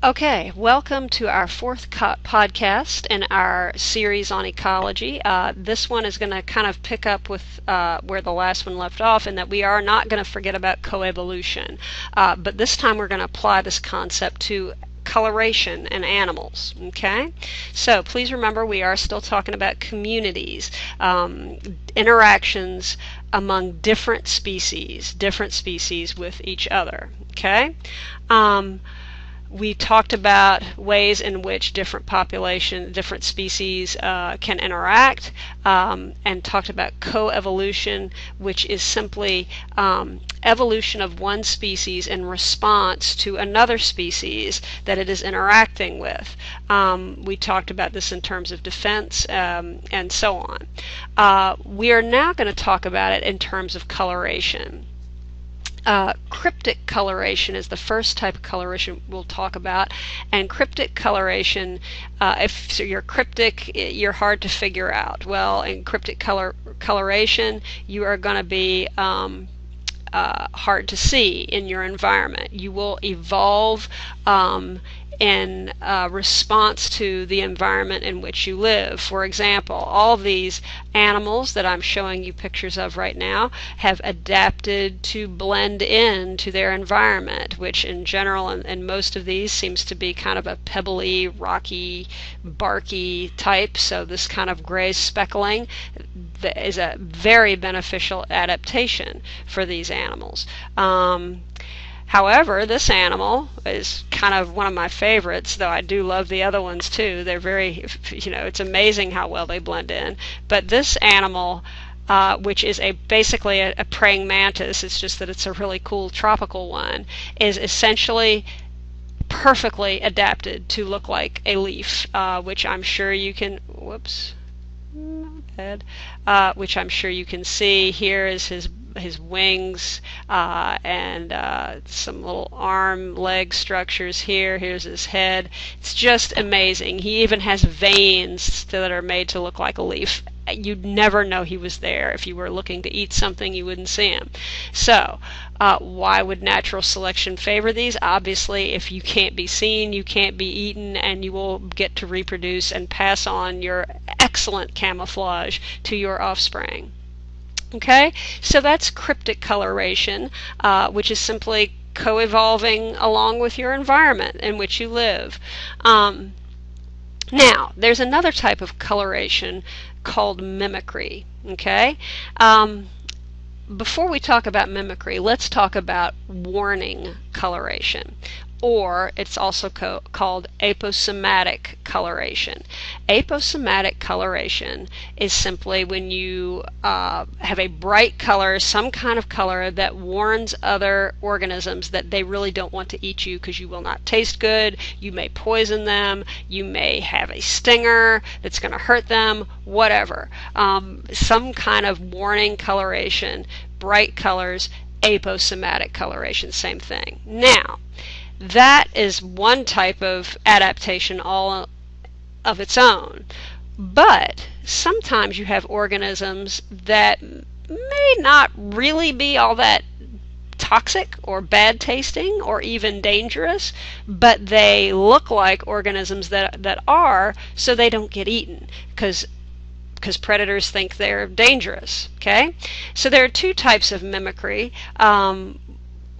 Okay, welcome to our fourth podcast in our series on ecology. This one is going to kind of pick up with where the last one left off, in that we are not going to forget about coevolution, but this time we're going to apply this concept to coloration in animals. Okay, so please remember we are still talking about communities, interactions among different species with each other. Okay. We talked about ways in which different species can interact, and talked about coevolution, which is simply evolution of one species in response to another species that it is interacting with. We talked about this in terms of defense, and so on. We are now going to talk about it in terms of coloration. Cryptic coloration is the first type of coloration we'll talk about, and cryptic coloration, if you're cryptic, you're hard to figure out. Well, in cryptic coloration, you are going to be hard to see in your environment. You will evolve in response to the environment in which you live. For example, all of these animals that I'm showing you pictures of right now have adapted to blend in to their environment, which in general, and most of these, seems to be kind of a pebbly, rocky, barky type. So this kind of gray speckling is a very beneficial adaptation for these animals. However, this animal is kind of one of my favorites, though I do love the other ones too. They're very, it's amazing how well they blend in. But this animal, which is basically a praying mantis, it's just that it's a really cool tropical one, is essentially perfectly adapted to look like a leaf, which I'm sure you can, which I'm sure you can see. Here is his wings, and some little leg structures here. Here's his head. It's just amazing. He even has veins that are made to look like a leaf. You'd never know he was there. If you were looking to eat something, you wouldn't see him. So why would natural selection favor these? Obviously, if you can't be seen, you can't be eaten, and you will get to reproduce and pass on your excellent camouflage to your offspring. Okay, so that's cryptic coloration, which is simply co-evolving along with your environment in which you live. Now, there's another type of coloration called mimicry. Okay, before we talk about mimicry, let's talk about warning coloration, or it's also called aposematic coloration. Aposematic coloration is simply when you have a bright color, some kind of color that warns other organisms that they really don't want to eat you because you will not taste good, you may poison them, you may have a stinger that's going to hurt them, whatever. Some kind of warning coloration, bright colors, aposematic coloration, same thing. Now, that is one type of adaptation all of its own. But sometimes you have organisms that may not really be all that toxic or bad tasting or even dangerous, but they look like organisms that are, so they don't get eaten because predators think they're dangerous. Okay? So there are two types of mimicry,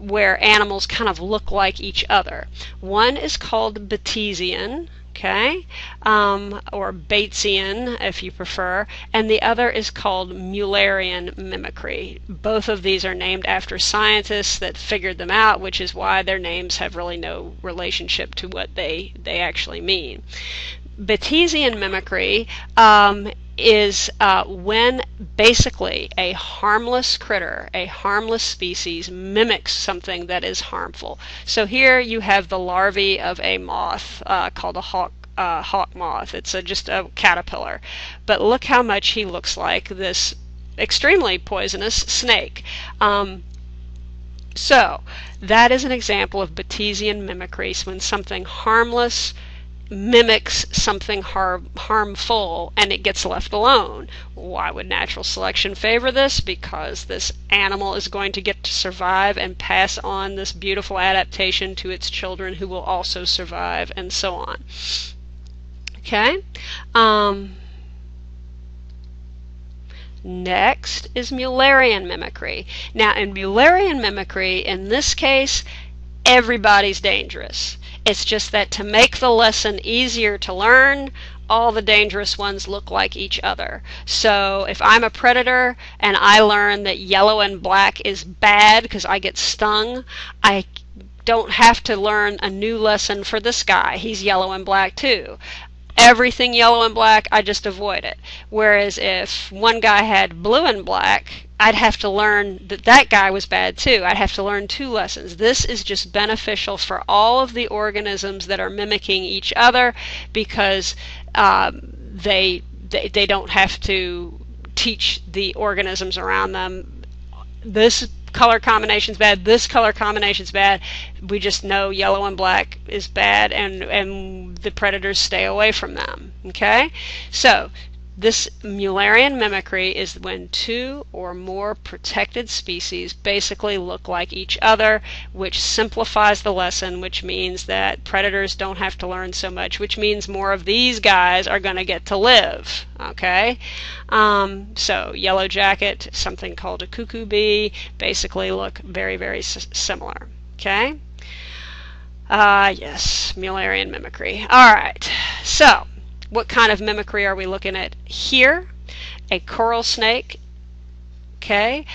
where animals kind of look like each other. One is called Batesian, okay, or Batesian if you prefer, and the other is called Mullerian mimicry. Both of these are named after scientists that figured them out, which is why their names have really no relationship to what they actually mean. Batesian mimicry is when basically a harmless critter, a harmless species, mimics something that is harmful. So here you have the larvae of a moth called a hawk moth. It's just a caterpillar. But look how much he looks like this extremely poisonous snake. So that is an example of Batesian mimicry, when something harmless mimics something harmful and it gets left alone. Why would natural selection favor this? Because this animal is going to get to survive and pass on this beautiful adaptation to its children who will also survive, and so on. Okay? Next is Mullerian mimicry. Now, in Mullerian mimicry, in this case, everybody's dangerous. It's just that to make the lesson easier to learn, all the dangerous ones look like each other. So if I'm a predator and I learn that yellow and black is bad because I get stung, I don't have to learn a new lesson for this guy. He's yellow and black too. Everything yellow and black, I just avoid it. Whereas if one guy had blue and black, I'd have to learn that that guy was bad too. I'd have to learn two lessons. This is just beneficial for all of the organisms that are mimicking each other, because they don't have to teach the organisms around them, this color combination's bad, this color combination's bad. We just know yellow and black is bad, and the predators stay away from them. Okay? So this Mullerian mimicry is when two or more protected species basically look like each other, which simplifies the lesson, which means that predators don't have to learn so much, which means more of these guys are going to get to live. Okay? So yellow jacket, something called a cuckoo bee, basically look very, very similar. Okay? Yes, Mullerian mimicry. All right. So what kind of mimicry are we looking at here? A coral snake. Okay,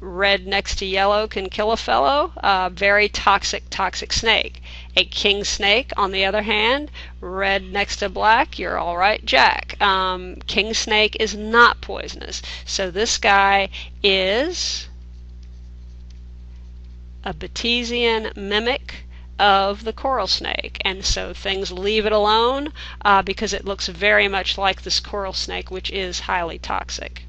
red next to yellow can kill a fellow. Very toxic snake. A king snake, on the other hand, red next to black, you're all right, Jack. King snake is not poisonous. So this guy is a Batesian mimic of the coral snake, and so things leave it alone because it looks very much like this coral snake, which is highly toxic.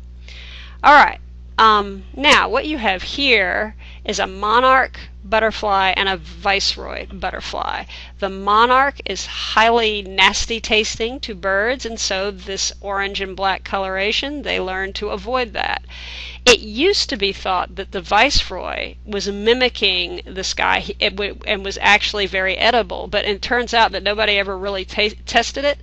All right, now what you have here is a monarch butterfly and a viceroy butterfly. The monarch is highly nasty tasting to birds, and so this orange and black coloration, they learn to avoid that. It used to be thought that the viceroy was mimicking this guy and was actually very edible, but it turns out that nobody ever really tested it.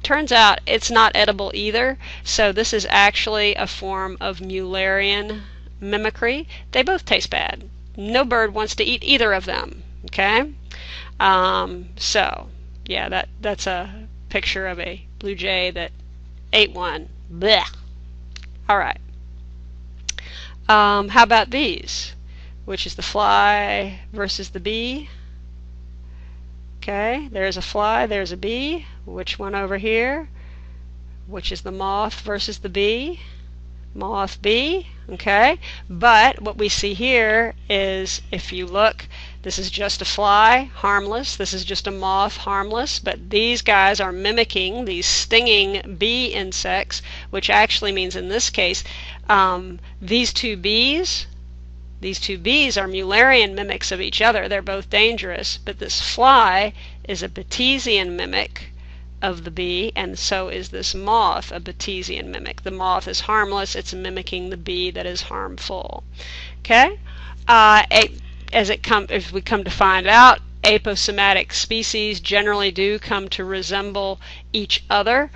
Turns out it's not edible either, so this is actually a form of Mullerian mimicry. They both taste bad. No bird wants to eat either of them. Okay? So, yeah, that's a picture of a blue jay that ate one. Blech. All right. How about these? Which is the fly versus the bee? Okay, there's a fly, there's a bee. Which one over here? Which is the moth versus the bee? Moth, bee. Okay, but what we see here is, if you look, this is just a fly, harmless. This is just a moth, harmless. But these guys are mimicking these stinging bee insects, which actually means in this case, these two bees are Mullerian mimics of each other. They're both dangerous. But this fly is a Batesian mimic of the bee, and so is this moth a Batesian mimic. The moth is harmless. It's mimicking the bee that is harmful. Okay? As we come to find out, aposematic species generally do come to resemble each other.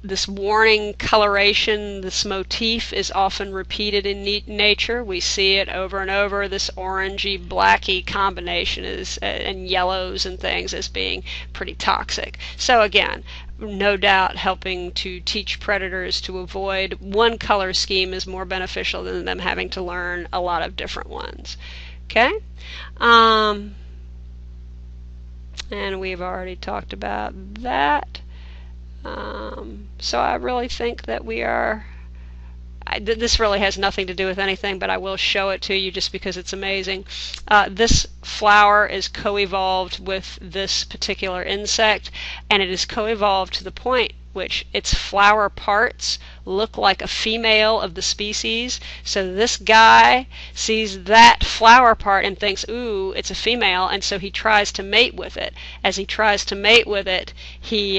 This warning coloration, this motif is often repeated in nature. We see it over and over. This orangey, blacky combination and yellows and things as being pretty toxic. So again, no doubt helping to teach predators to avoid one color scheme is more beneficial than them having to learn a lot of different ones. Okay? And we've already talked about that. So I really think that this really has nothing to do with anything, but I will show it to you just because it's amazing. This flower is co-evolved with this particular insect, and it is co-evolved to the point which its flower parts look like a female of the species. So this guy sees that flower part and thinks, ooh, it's a female, and so he tries to mate with it. As he tries to mate with it, he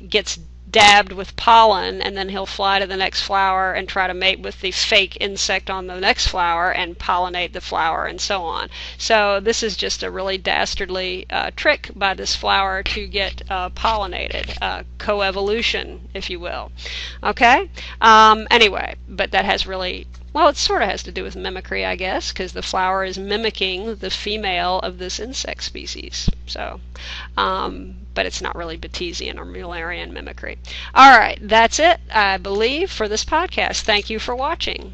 gets dabbed with pollen, and then he'll fly to the next flower and try to mate with the fake insect on the next flower and pollinate the flower, and so on. So this is just a really dastardly trick by this flower to get pollinated, coevolution, if you will. Okay? Anyway, but that has really, well, it sort of has to do with mimicry, I guess, because the flower is mimicking the female of this insect species. So, but it's not really Batesian or Mullerian mimicry. All right, that's it, I believe, for this podcast. Thank you for watching.